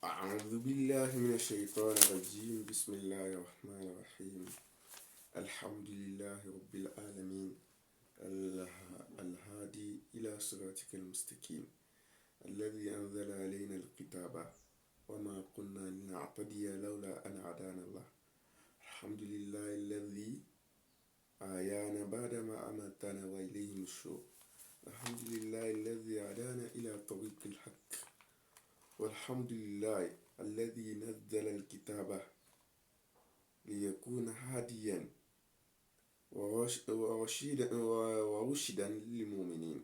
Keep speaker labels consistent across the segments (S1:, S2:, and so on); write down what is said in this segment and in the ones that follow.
S1: أعوذ بالله من الشيطان الرجيم. بسم الله الرحمن الرحيم. الحمد لله رب العالمين، الهادي إلى صراطك المستقيم، الذي أنزل علينا الكتاب وما كنا لنعتدي لولا أن هدانا الله. الحمد لله الذي أحيانا بعدما أماتنا وإليه النشور. الحمد لله الذي هدانا إلى طريق الحق. والحمد لله الذي نزل الكتاب ليكون هاديا ورشدا للمؤمنين.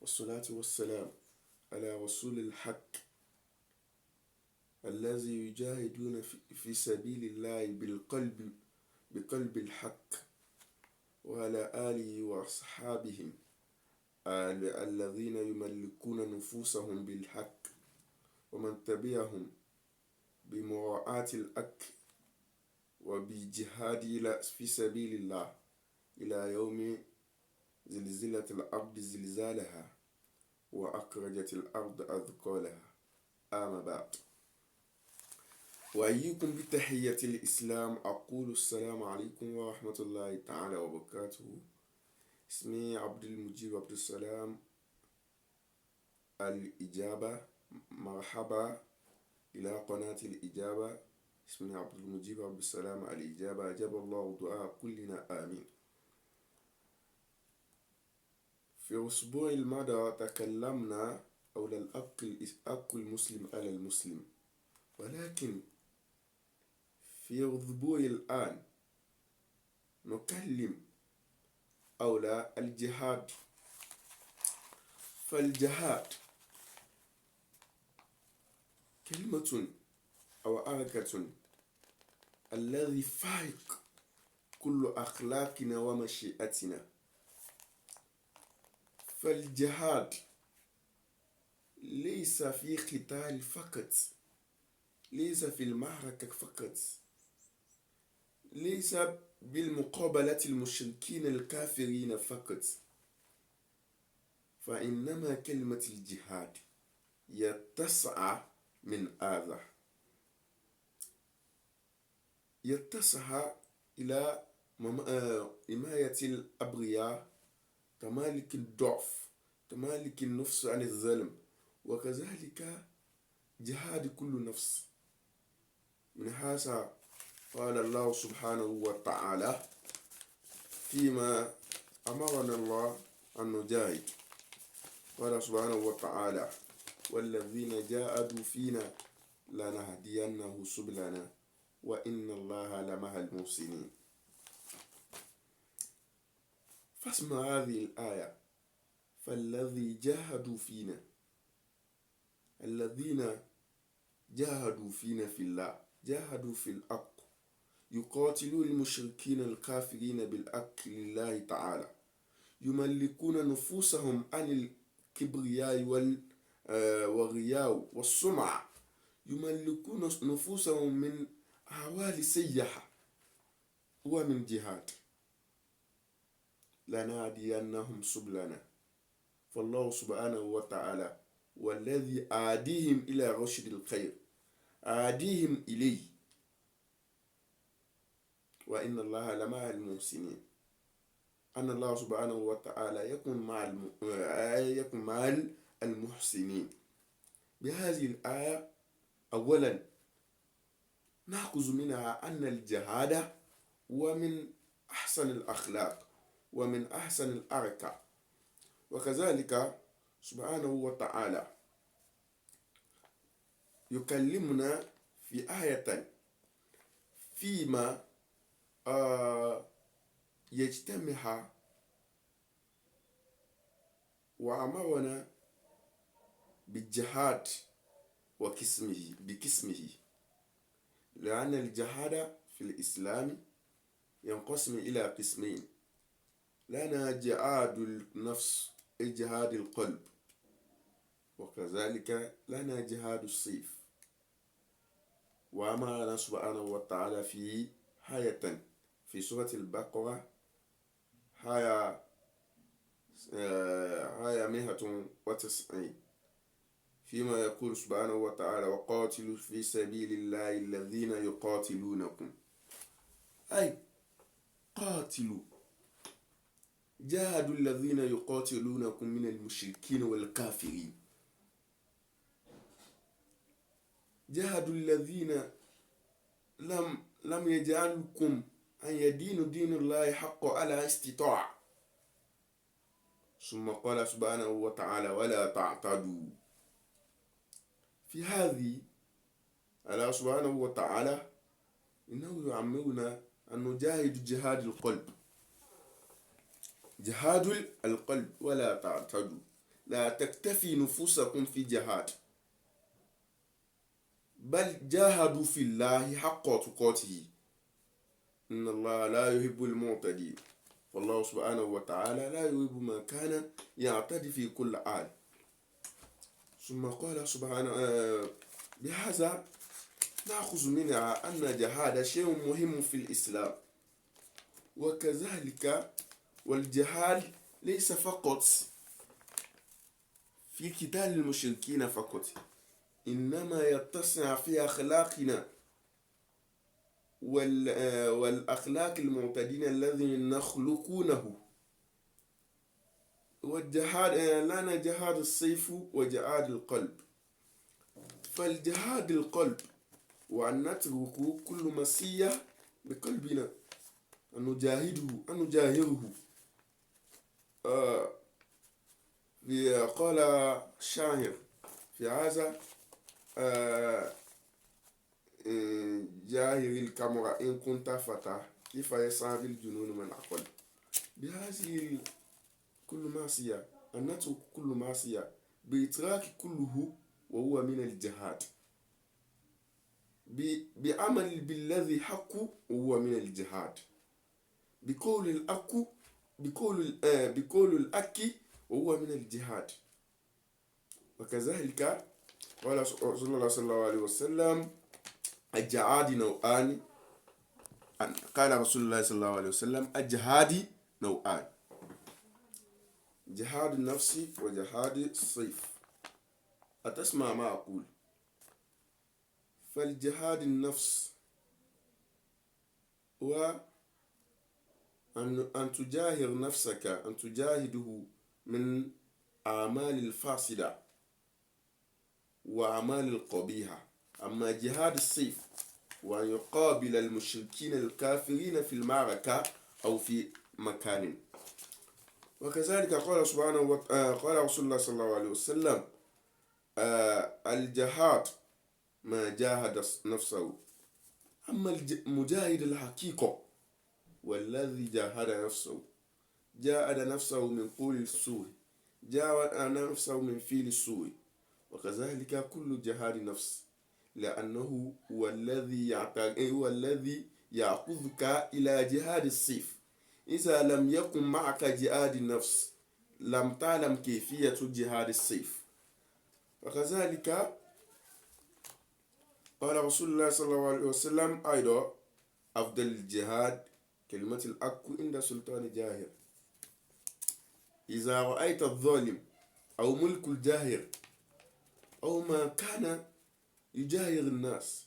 S1: والصلاة والسلام على رسول الحق الذي يجاهدون في سبيل الله بقلب الحق، وعلى آله وأصحابهم الذين يملكون نفوسهم بالحق، ومن تبعهم بمراعاة الحق وبجهاد في سبيل الله إلى يوم زلزلة الأرض زلزالها وأخرجت الأرض أثقالها. أما بعد، وأيكم بتحية الإسلام. أقول السلام عليكم ورحمة الله تعالى وبركاته. اسمي عبد المجيب عبد السلام الإجابة. مرحبا إلى قناة الإجابة. اسمي عبد المجيب عبد السلام الإجابة. أجاب الله دعاء كلنا آمين. في الأسبوع الماضي تكلمنا حول الحق المسلم على المسلم، ولكن في الأسبوع الآن نكلم حول الجهاد. فالجهاد كلمة أو حركة الذي فائق كل أخلاقنا ومشيئتنا. فالجهاد ليس في قتال فقط، ليس في المعركة فقط، ليس بالمقابلة المشركين الكافرين فقط، فإنما كلمة الجهاد يتسع من هذا، يتسع إلى حماية الأبرياء، تمالك الضعف، تمالك النفس عن الظلم، وكذلك جهاد كل نفس. من هذا قال الله سبحانه وتعالى فيما أمرنا الله أن نجاهد. قال سبحانه وتعالى: والذين جاهدوا فينا لنهدينهم سبلنا وإن الله لمع المحسنين. فاسمع هذه الآية: فالذي جاهدوا فينا، الذين جاهدوا فينا في الله، جاهدوا في الحق، يقاتلون المشركين الكافرين بالحق لله تعالى، يملكون نفوسهم عن الكبرياء والرياء والسمعة، يملكون نفوسهم من أعوال سيئة ومن جهاد. لنهدينهم سبلنا. فالله سبحانه وتعالى والذي أهديهم إلى رشد الخير، أهديهم إليه، وإن الله لمع المحسنين. أن الله سبحانه وتعالى يكون مع المحسنين. بهذه الآية أولا نأخذ منها أن الجهاد هو من أحسن الأخلاق ومن أحسن الحركة. وكذلك سبحانه وتعالى يكلمنا في آية فيما يجتمع وأمرنا بالجهاد بقسمه، لأن الجهاد في الإسلام ينقسم إلى قسمين: لنا جهاد النفس، جهاد القلب، وكذلك لنا جهاد السيف. وأمرنا سبحانه وتعالى في آية في سورة البقرة آية 190 فيما يقول سبحانه وتعالى: وقاتلوا في سبيل الله الذين يقاتلونكم. أي قاتلوا، جاهدوا الذين يقاتلونكم من المشركين والكافرين، جاهدوا الذين لم يجعلكم أن يدينوا دين الله حق على استطاع. ثم قال سبحانه وتعالى: ولا تعتدوا. في هذه الله سبحانه وتعالى إنه يعمرنا أن نجاهد جهاد القلب، جهاد القلب. ولا تعتدوا، لا تكتفي نفوسكم في جهاد، بل جاهدوا في الله حق تقاته، إن الله لا يحب المعتدين. والله سبحانه وتعالى لا يحب من كان يعتدي في كل حال. ثم قال سبحانه بهذا نأخذ منها أن جهاد شيء مهم في الإسلام، وكذلك والجهاد ليس فقط في قتال المشركين فقط، إنما يتسع في أخلاقنا والأخلاق المعتدين الذين نخلقونه. والجهاد لنا جهاد السيف وجهاد القلب. فالجهاد القلب وأن نترك كل مسية بقلبنا، أن نجاهره. قال الشاعر في هذا: جاهر الكاميرا إن كنت فتى، كيف يسعى الجنون من عقل. بهذه كل معصية، أن نترك كل معصية بإتراك كله، وهو من الجهاد. بعمل بالذي حق، وهو من الجهاد. بقول الحق، بقول الحق، وهو من الجهاد. وكذلك قال رسول الله صلى الله عليه وسلم: الجهاد نوعان. قال رسول الله صلى الله عليه وسلم: الجهاد نوعان، جهاد النفس وجهاد السيف. أتسمع ما أقول؟ فالجهاد النفس هو أن تجاهر نفسك، أن تجاهده من أعمال الفاسدة وأعمال القبيحة. أما جهاد السيف وأن يقابل المشركين الكافرين في المعركة أو في مكان. وكذلك قال سبحانه وتعالى، قال رسول الله صلى الله عليه وسلم: الجهاد ما جاهد نفسه. أما المجاهد الحقيقة والذي جاهد نفسه، جاهد نفسه من قول السوء، جاهد نفسه من فعل السوء. وكذلك كل جهاد نفس، لأنه هو الذي يأخذك إلى جهاد السيف. إذا لم يكن معك جهاد النفس، لم تعلم كيفية جهاد السيف. وكذلك قال رسول الله صلى الله عليه وسلم أيضا: أفضل الجهاد كلمة الحق عند سلطان جاهر. إذا رأيت الظالم أو ملك الجاهر أو ما كان يجاهر الناس،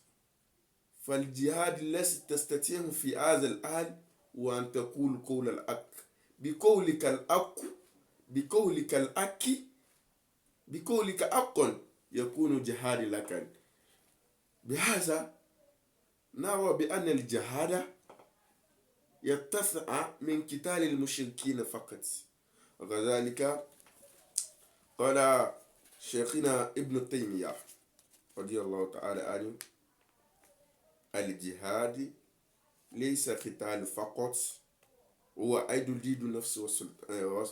S1: فالجهاد الذي تستطيع في هذا الحال وأن تقول قول الحق، بقولك الحق، بقولك الحق، بقولك حقا يكون جهاد لك. بهذا نرى بأن الجهاد يتسع من قتال المشركين فقط. وكذلك قال شيخنا ابن تيمية رضي الله تعالى عنه: الجهاد ليس قتال فقط، هو أيضا ضد النفس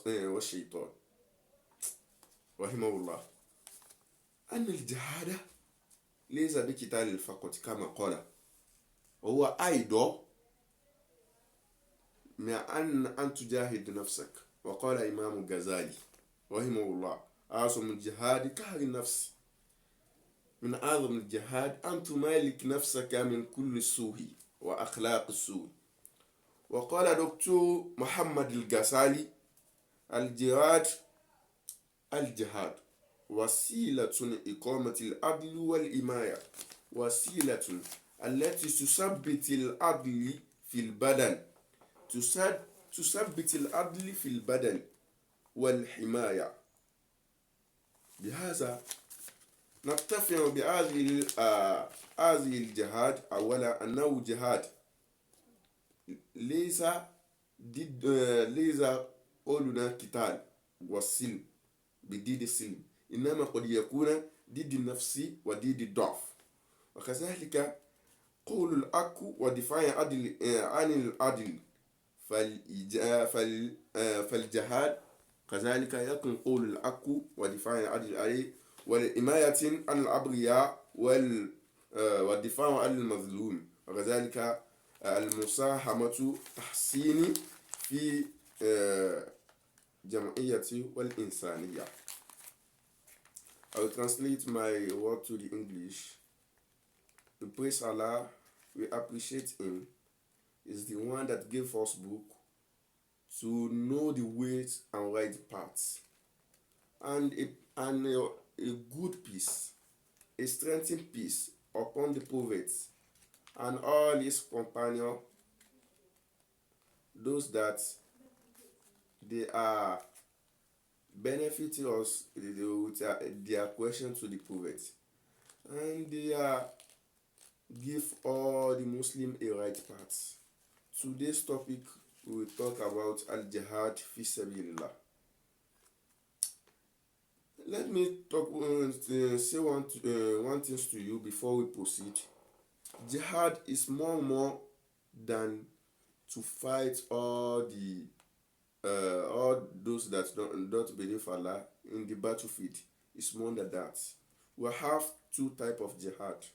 S1: والشيطان. رحمه الله أن الجهاد ليس بقتال فقط كما قال، هو أيضا مع أن تجاهد نفسك. وقال إمام الغزالي رحمه الله: أعظم الجهاد قهر النفس. من أعظم الجهاد أن تمالك نفسك من كل سوء وأخلاق السوء. وقال دكتور محمد الغزالي: الجهاد وسيلة إقامة العدل والإماية، وسيلة التي تثبت العدل في البدن، تثبت العدل في البدن والحماية. بهذا نتفق بهذه هذه الجهاد. أولا أنه جهاد ليس ضد، ليس قولنا قتال والسلم بضد السلم، إنما قد يكون ضد النفس وضد الضعف. وكذلك قول الحق ودفاع عن العدل، فالجهاد كذلك يكون قول الحق ودفاع عن العدل عليه، والحماية عن الأبرياء والدفاع عن المظلوم، وكذلك المساهمة تحسين في جمعية والإنسانية. I will translate my word to the English. We praise Allah, we appreciate Him. Is the one that gave us book to know the ways and right paths, and a good peace, a strengthened peace upon the prophets and all his companions, those that they are benefiting us with their question to the prophet, and they are give all the Muslim a right path. Today's topic we will talk about al-jihad fi sabilillah. Let me talk say one thing to you before we proceed. Jihad is more than to fight all those that don't believe Allah in the battlefield. It's more than that. We have two types of jihad.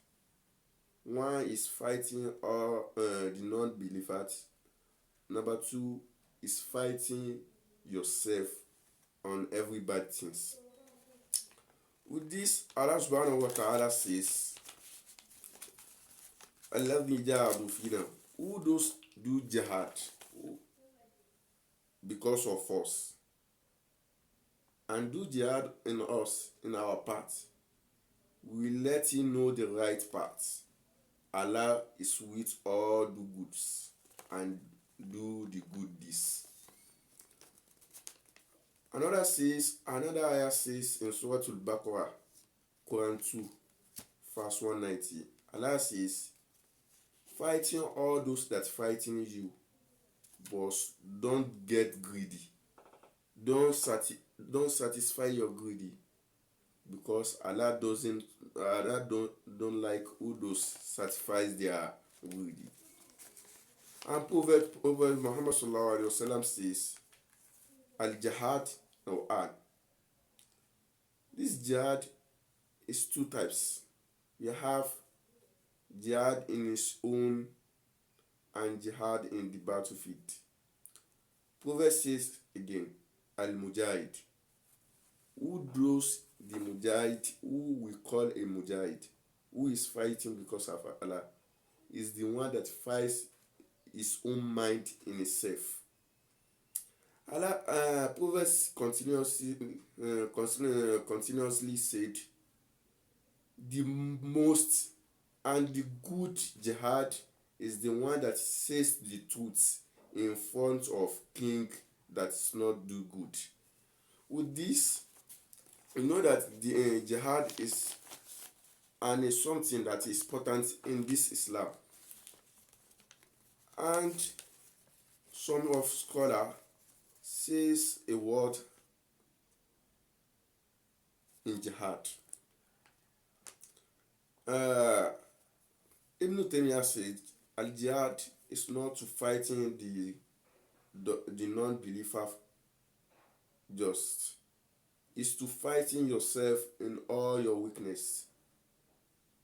S1: One is fighting all the non-believers. Number two is fighting yourself on every bad things. With this, Allah subhanahu wa ta'ala says, الَّذِي جَاهَدُوا فِينَا, who those do jihad because of us, and do jihad in us, in our path, we let him know the right path. Allah is with all the goods and do the good deeds. Another ayah says in Surah Al-Baqarah, Quran 2, verse 190, Allah says, fighting all those that fighting you, but don't get greedy. Don't satisfy your greedy, because Allah don't like who those satisfies their greedy. And Prophet Muhammad sallallahu alaihi wasallam says, al-jihad naw'an. This jihad is two types. We have jihad in its own and jihad in the battlefield. Prophet says again, al-mujahid. Who does the mujahid, who we call a mujahid, who is fighting because of Allah, is the one that fights his own mind in itself. Allah, prophets continuously said, the most and the good jihad is the one that says the truth in front of king that is not do good. With this, we know that the jihad is something that is important in this Islam. And some of scholar says a word in jihad. Ibn Taymiyyah said, al-jihad is not to fighting the non-believer just. It's to fighting yourself in all your weakness.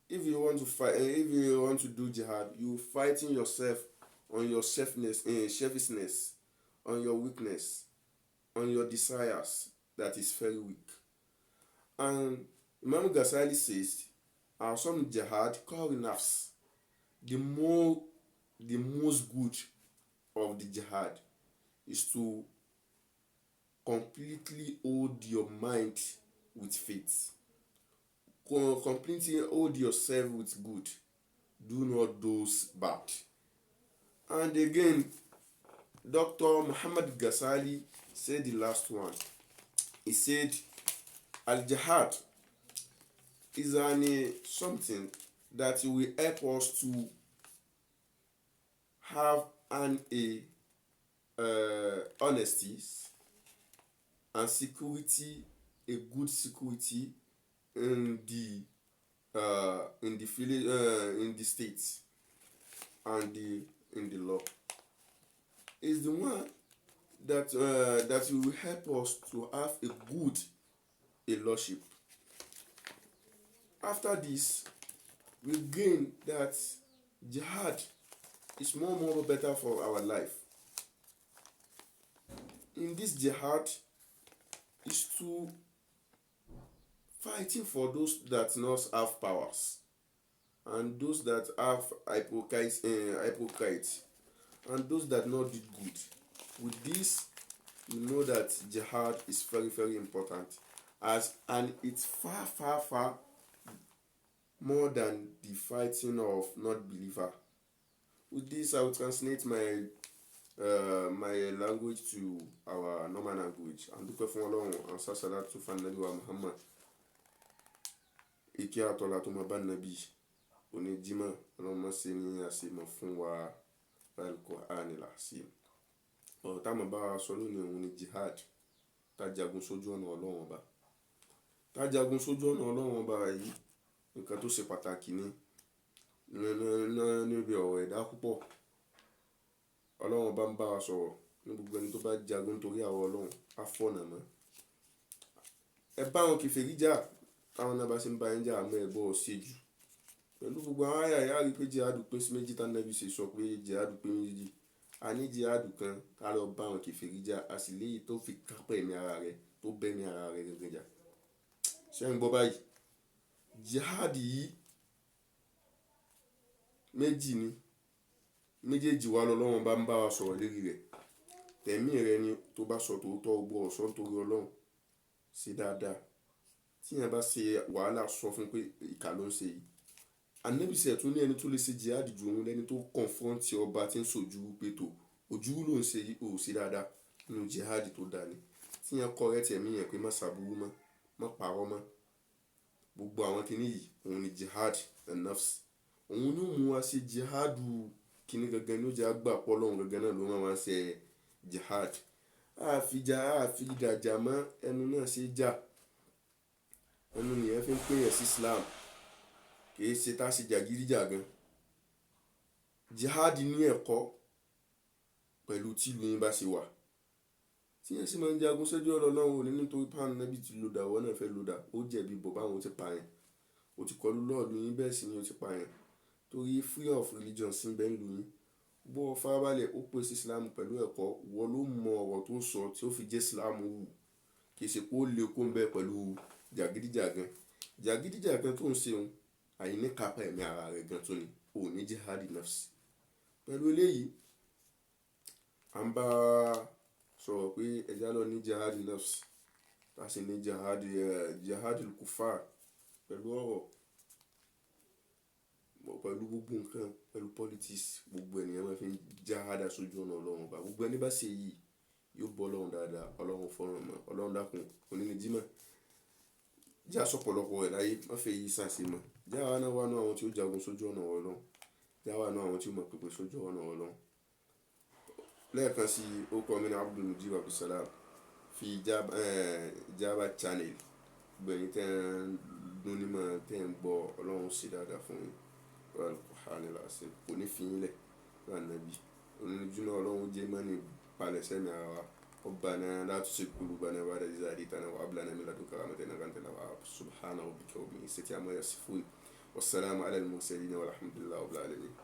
S1: If you want to fight, if you want to do jihad, you fighting yourself on your selfishness, on your weakness, on your desires that is very weak. And Imam Ghazali says, some jihad called nafs, the most good of the jihad is to completely hold your mind with faith. Completely hold yourself with good. Do not those bad. And again, Dr. Muhammad Ghazali said the last one. He said, Al-Jihad is something that will help us to have honesty and security, a good security in the village, in the states, and in the law. Is the one that will help us to have a good lordship. After this, we gain that jihad is more better for our life. In this jihad is to fighting for those that not have powers, and those that have hypocrites, and those that not do good. With this, you know that jihad is very important, and it's far more than the fighting of not believer. With this, I will translate my language to our normal language. And dúpẹ́ fún Ọlọ́run, and salatu fún Ànábì wa Muhammad. Ìkẹ́ àtọ́lá tó máa bá Nábì òní Jímọ̀, Ọlọ́run má ṣe ní àṣemọ̀ fún wa Al-Qur'an al-Azim. Ọ̀rọ̀ tá mo bá wa sọ lónìí òun ni jihad, tá jagun sójú ọ̀nà Ọlọ́run Ọba. Tá jagun sójú ọ̀nà Ọlọ́run Ọba yìí, nǹkan tó ṣe pàtàkì ni níbi ọ̀rọ̀ ẹ̀dá púpọ̀. Ọlọ́run Ọba ń bá wa sọ̀rọ̀ ní gbogbo ẹni tó bá jagun torí àwọn Ọlọ́run á fọ̀nà mọ́. Ẹ bá wọn kèfèrí jà, táwọn náà bá ṣe ń bá yín jà, àmọ́ ẹ bọ́ ọ ṣe jù. Pẹ̀lú gbogbo àwọn àyà yà rí pé jihad pín sí méjì, tá Nábì ṣe sọ pé jihad pín méjì. A ní jihad kan ká lọ bá wọn kèfèrí jà, a sì léyìí tó fi kápẹ́ ẹ̀mí ara rẹ̀, tó bẹ́ẹ̀mí ara rẹ̀ gẹ́gẹ́ jà. Ṣé ń gbọ́ báyìí? Jihad yìí méjì ni, méjèèjì wa lọ́lọ́run bá ń bá wa sọ̀rọ̀ lérí rẹ̀. Tẹ̀mí rẹ ni tó bá sọ tòótọ́ ọgbọ́ ọ̀sán torí Ọlọ́run ṣe dáadáa. Tí yẹn bá ṣe wàhálà, sọ fún pé ìkà ló ń ṣe yìí. Ànábì ṣe tún ní ẹni tó lè ṣe jihad jù òun lẹ́ni tó confront ọba tí ń sojú pé tó ojú ló ń ṣe yìí, ò ṣe dáadáa nínú jihad tó dáa ni. Tí yẹn correct ẹ̀mí yẹn pé má ṣàbúrú mọ́, má parọ́ mọ́. Gbogbo àwọn kìíní yìí òun ni jihad an-nafs. Òun ni ó mú wa ṣe jihad kìíní gangan ní ó jẹ́ àgbà pọ̀ Ọlọ́run gangan náà ló máa ṣe jihad. Àfi ìdàjà mọ́ ẹnu náà ṣe jà. Ẹnu nìyẹn fi ń pè yẹn sí Islam. Kì í ṣe tá ṣe jàgídíjàgan. Jihad ní ẹ̀kọ́ pẹ̀lú tí ìlú yín bá ṣe wà. Tí yẹn sì máa ń jagun sójú ọ̀nà Ọlọ́run òní nítorí pàánù Nábì ti lòdà, wọ́n náà fẹ́ lòdà. Ó jẹ̀bi bọ̀ báwọn ti pa yẹn. Ó ti kọlu lọ́ọ̀dù yín, bẹ́ẹ̀ sì ni ó ti pa yẹn. Torí freedom of religion sí ń bẹ ń lù yín. Bó farabalẹ̀ ó pè sí Islam pẹ̀lú ẹ̀kọ́, wọ́n ló mọ ọ̀rọ̀ tó sọ tí ó fi jẹ́ Islam wù. Kì í ṣe pé ó lè kó ń bẹ pẹ̀lú jàgídíjàgan. Jàgídíjàgan tó ń ṣe òun, àìní kápá ẹ̀mí ara rẹ̀ gan tó ni, ò ní jihad nafs. Pẹ̀lú eléyìí, à ń bá sọ̀rọ̀ pé ẹja lọ ní jihad nafs, tá sì ní jihad al-kufar pẹ̀lú ọ̀rọ̀, pẹ̀lú gbogbo nǹkan, pẹ̀lú politics, gbogbo ènìyàn máa fi ń jihad sójú ọ̀nà Ọlọ́run Ọba. Gbogbo ẹni bá ṣe yìí yóò bọ́ Ọlọ́run dáadáa, Ọlọ́run fọ́ràn mọ́, Ọlọ́run dákun òní ni Jímọ̀. Já sọ̀pọ̀lọpọ̀ rẹ̀ láyé, má fẹ́ yí sàṣe mọ́. Já wa náà wà nú àwọn tí ó jagun sójú ọ̀nà Ọlọ́run. Já wa nú àwọn tí ó mọ̀ pípé sójú ọ̀nà Ọlọ́run. Lẹ́ẹ̀kan sí ó kọ́ mi ní Abdul Mujib Abdulsalam fi Ijaba channel. Gbẹ̀yìn tẹ́ ń dún ní mọ̀, tẹ́ ń gbọ́, Ọlọ́run ṣe dáadáa fún yín. Al-Qur'an al-Azim kò ní fi yín lẹ̀ lánàbí. Oníjúná Ọlọ́run jẹ́ mọ́ni palẹ̀ sẹ́mi ara wa. ربنا لا تزغ قلوبنا بعد إذ هديتنا وهب لنا من لدنك رحمة إنك أنت الوهاب. سبحان ربك رب العزة عما يصفون والسلام على المرسلين والحمد لله رب العالمين.